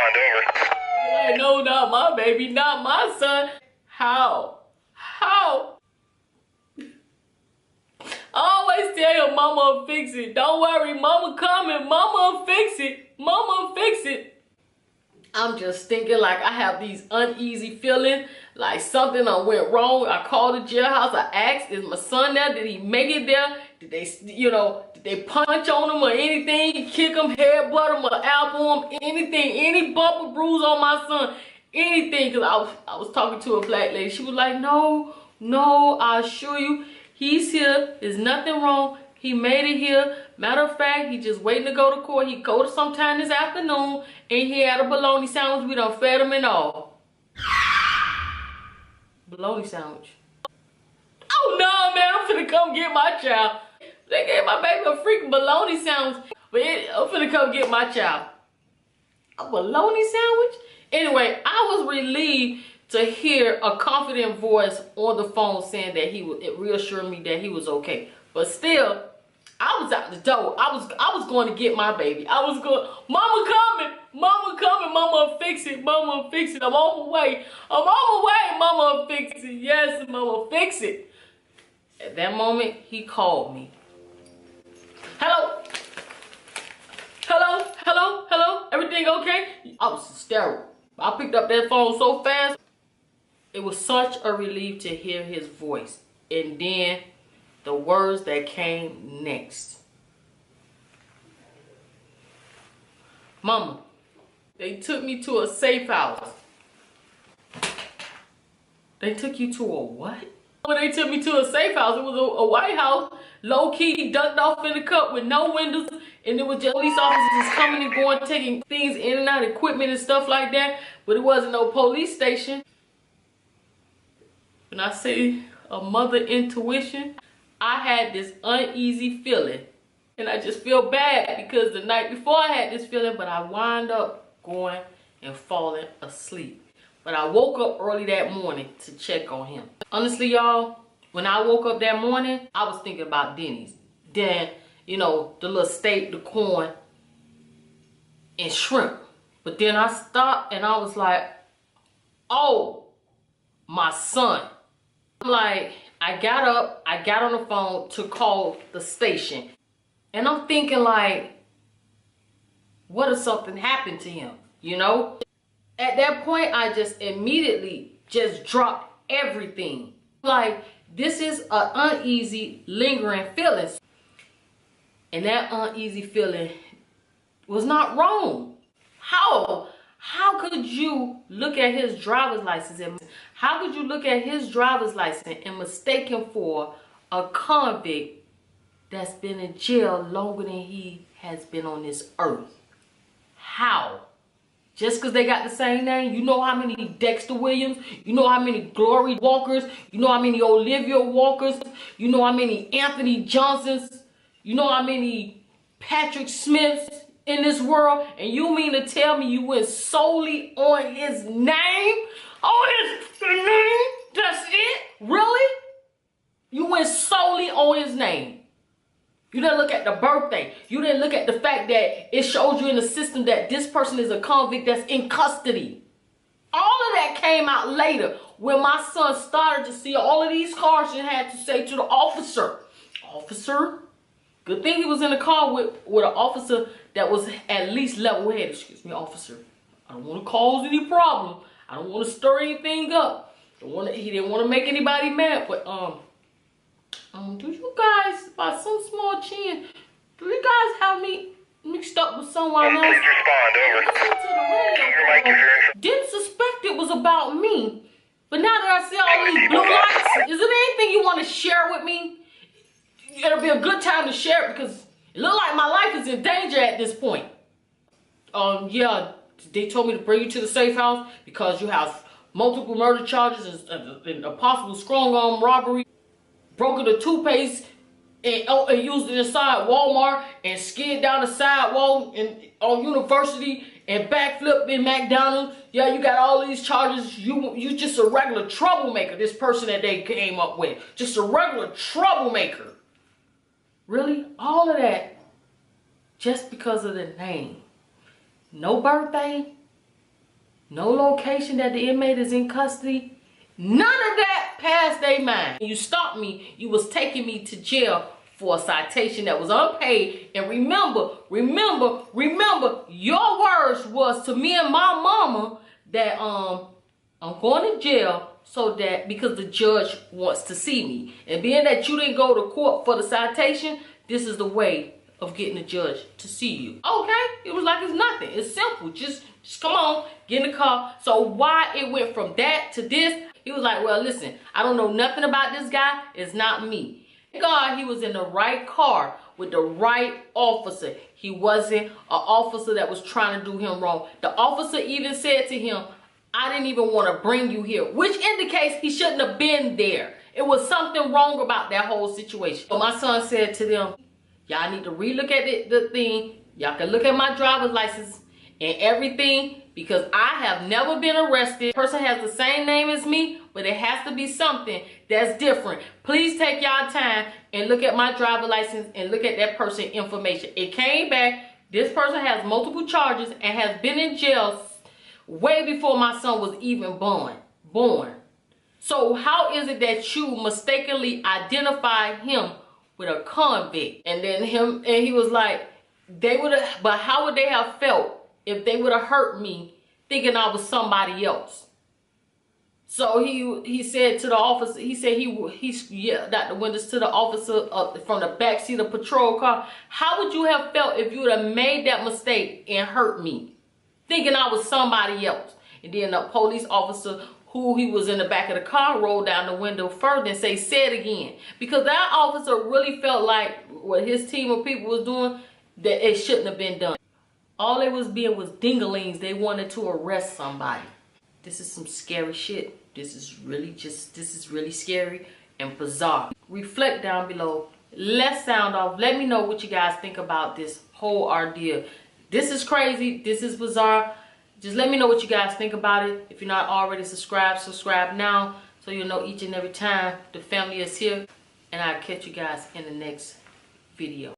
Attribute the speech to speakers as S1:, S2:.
S1: spawned over.
S2: Like, no, not my baby, not my son. How? How? I always tell your mama will fix it. Don't worry, mama coming. Mama will fix it. Mama will fix it. I'm just thinking like I have these uneasy feelings, like something went wrong. I called the jailhouse. I asked, is my son there? Did he make it there? Did they, did they punch on him or anything? Kick him, headbutt him, or elbow him? Anything? Any bump or bruise on my son? Anything? Because I was talking to a black lady. She was like, no, I assure you, he's here. There's nothing wrong. He made it here. Matter of fact, he just waiting to go to court. He go to sometime this afternoon, and he had a bologna sandwich. We done fed him and all. Bologna sandwich. Oh no, man! I'm finna come get my child. They gave my baby a freaking bologna sandwich, but I'm finna come get my child. A bologna sandwich? Anyway, I was relieved to hear a confident voice on the phone saying that it reassured me that he was okay. But still, I was out the door. I was going to get my baby. I was going, mama coming, mama will fix it, mama will fix it. I'm on my way, mama will fix it. Yes, mama will fix it. At that moment, he called me. Hello? Hello? Everything okay? I was hysterical. I picked up that phone so fast. It was such a relief to hear his voice. And then the words that came next. Mama, they took me to a safe house. They took you to a what? When they took me to a safe house, it was a white house, low-key, ducked off in the cup with no windows, and it was just police officers coming and going, taking things in and out, equipment and stuff like that, but it wasn't no police station. When I say a mother intuition, I had this uneasy feeling, and I just feel bad because the night before I had this feeling, but I wound up going and falling asleep. But I woke up early that morning to check on him. Honestly, y'all, when I woke up that morning, I was thinking about Denny's. Then, the little steak, the corn, and shrimp. But then I stopped and I was like, oh, my son. I'm like, I got up, I got on the phone to call the station. And I'm thinking like, what if something happened to him, At that point, I just immediately just dropped everything. Like, this is an uneasy, lingering feeling. And that uneasy feeling was not wrong. How could you look at his driver's license and mistake him for a convict that's been in jail longer than he has been on this earth? How? Just because they got the same name? You know how many Dexter Williams? You know how many Glory Walkers? You know how many Olivia Walkers? You know how many Anthony Johnsons? You know how many Patrick Smiths in this world? And you mean to tell me you went solely on his name? On his name? That's it? Really? You went solely on his name. You didn't look at the birthday. You didn't look at the fact that it shows you in the system that this person is a convict that's in custody. All of that came out later when my son started to see all of these cars and had to say to the officer, officer, good thing he was in the car with an officer that was at least level-headed. Excuse me, officer. I don't want to cause any problem. I don't want to stir anything up. He didn't want to make anybody mad, but do you guys, by some small chin, do you guys have me mixed up with someone else? Didn't suspect it was about me, but now that I see all these blue lights, is there anything you want to share with me? It'll be a good time to share it because it looks like my life is in danger at this point. Yeah, they told me to bring you to the safe house because you have multiple murder charges and a possible strong-arm robbery. Broken the toothpaste and used it inside Walmart and skid down the sidewalk on University and backflipped in McDonald's. Yeah, you got all these charges. You just a regular troublemaker, this person that they came up with. Just a regular troublemaker. Really? All of that just because of the name. No birthday, no location that the inmate is in custody. None of that passed their mind. When you stopped me, you was taking me to jail for a citation that was unpaid. And remember, your words was to me and my mama that I'm going to jail so that because the judge wants to see me. And being that you didn't go to court for the citation, this is the way of getting the judge to see you. Okay, it was like it's nothing. It's simple. Just come on, get in the car. So why it went from that to this? He was like, well, listen, I don't know nothing about this guy. It's not me. Thank God he was in the right car with the right officer. He wasn't an officer that was trying to do him wrong. The officer even said to him, I didn't even want to bring you here, which indicates he shouldn't have been there. It was something wrong about that whole situation. So my son said to them, y'all need to relook at the thing. Y'all can look at my driver's license and everything, because I have never been arrested. The person has the same name as me, but it has to be something that's different. Please take y'all time and look at my driver's license and look at that person's information. It came back. This person has multiple charges and has been in jail way before my son was even born. So how is it that you mistakenly identified him with a convict? And then he was like, but how would they have felt if they would have hurt me thinking I was somebody else? So he said to the officer, he said he yelled out the windows to the officer from the backseat of patrol car. How would you have felt if you would have made that mistake and hurt me thinking I was somebody else? And then the police officer who he was in the back of the car rolled down the window further and say it again. Because that officer really felt like what his team of people was doing, that it shouldn't have been done. All they was being was dinglings. They wanted to arrest somebody. This is some scary shit. This is really scary and bizarre. Reflect down below. Let's sound off. Let me know what you guys think about this whole ordeal. This is crazy. This is bizarre. Just let me know what you guys think about it. If you're not already subscribed, subscribe now so you'll know each and every time the family is here. And I'll catch you guys in the next video.